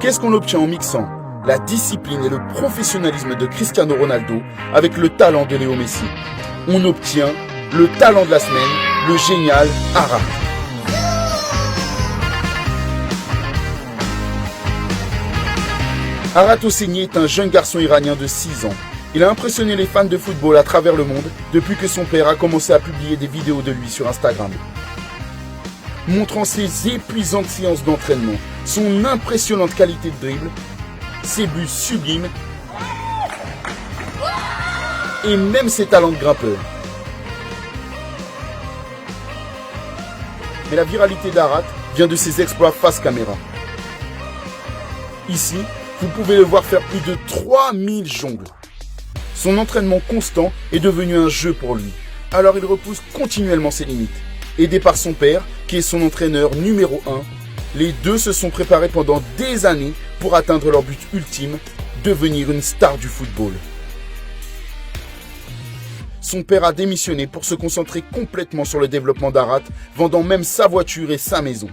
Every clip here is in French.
Qu'est-ce qu'on obtient en mixant la discipline et le professionnalisme de Cristiano Ronaldo avec le talent de Léo Messi? On obtient le talent de la semaine, le génial Arat. Arat Hosseini est un jeune garçon iranien de 6 ans. Il a impressionné les fans de football à travers le monde depuis que son père a commencé à publier des vidéos de lui sur Instagram. Montrant ses épuisantes séances d'entraînement, son impressionnante qualité de dribble, ses buts sublimes et même ses talents de grimpeur. Mais la viralité d'Arat vient de ses exploits face caméra. Ici, vous pouvez le voir faire plus de 3000 jongles. Son entraînement constant est devenu un jeu pour lui, alors il repousse continuellement ses limites. Aidé par son père, qui est son entraîneur numéro 1, les deux se sont préparés pendant des années pour atteindre leur but ultime, devenir une star du football. Son père a démissionné pour se concentrer complètement sur le développement d'Arat, vendant même sa voiture et sa maison.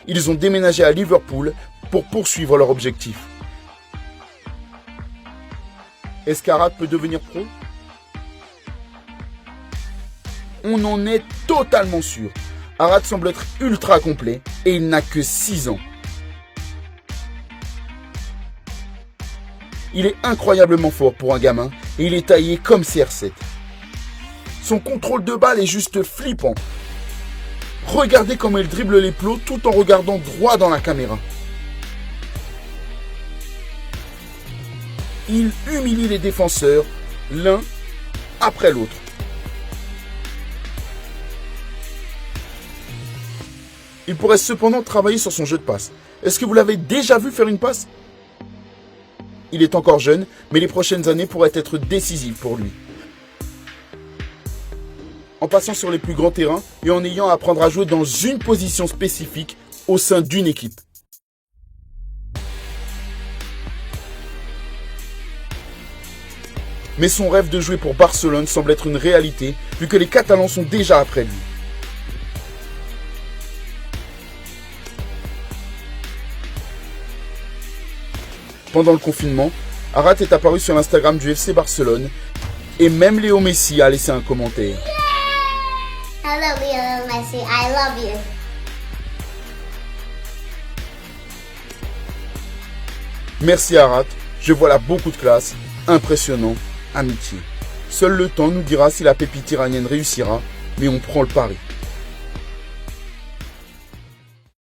Ils ont déménagé à Liverpool pour poursuivre leur objectif. Est-ce qu'Arat peut devenir pro? On en est totalement sûr. Arat semble être ultra complet et il n'a que 6 ans. Il est incroyablement fort pour un gamin et il est taillé comme CR7. Son contrôle de balle est juste flippant. Regardez comment il dribble les plots tout en regardant droit dans la caméra. Il humilie les défenseurs l'un après l'autre. Il pourrait cependant travailler sur son jeu de passe. Est-ce que vous l'avez déjà vu faire une passe? Il est encore jeune, mais les prochaines années pourraient être décisives pour lui. En passant sur les plus grands terrains et en ayant à apprendre à jouer dans une position spécifique au sein d'une équipe. Mais son rêve de jouer pour Barcelone semble être une réalité, vu que les Catalans sont déjà après lui. Pendant le confinement, Arat est apparu sur l'Instagram du FC Barcelone et même Léo Messi a laissé un commentaire. Hello Lionel Messi, I love you. Merci Arat, je vois là beaucoup de classe, impressionnant, amitié. Seul le temps nous dira si la pépite iranienne réussira, mais on prend le pari.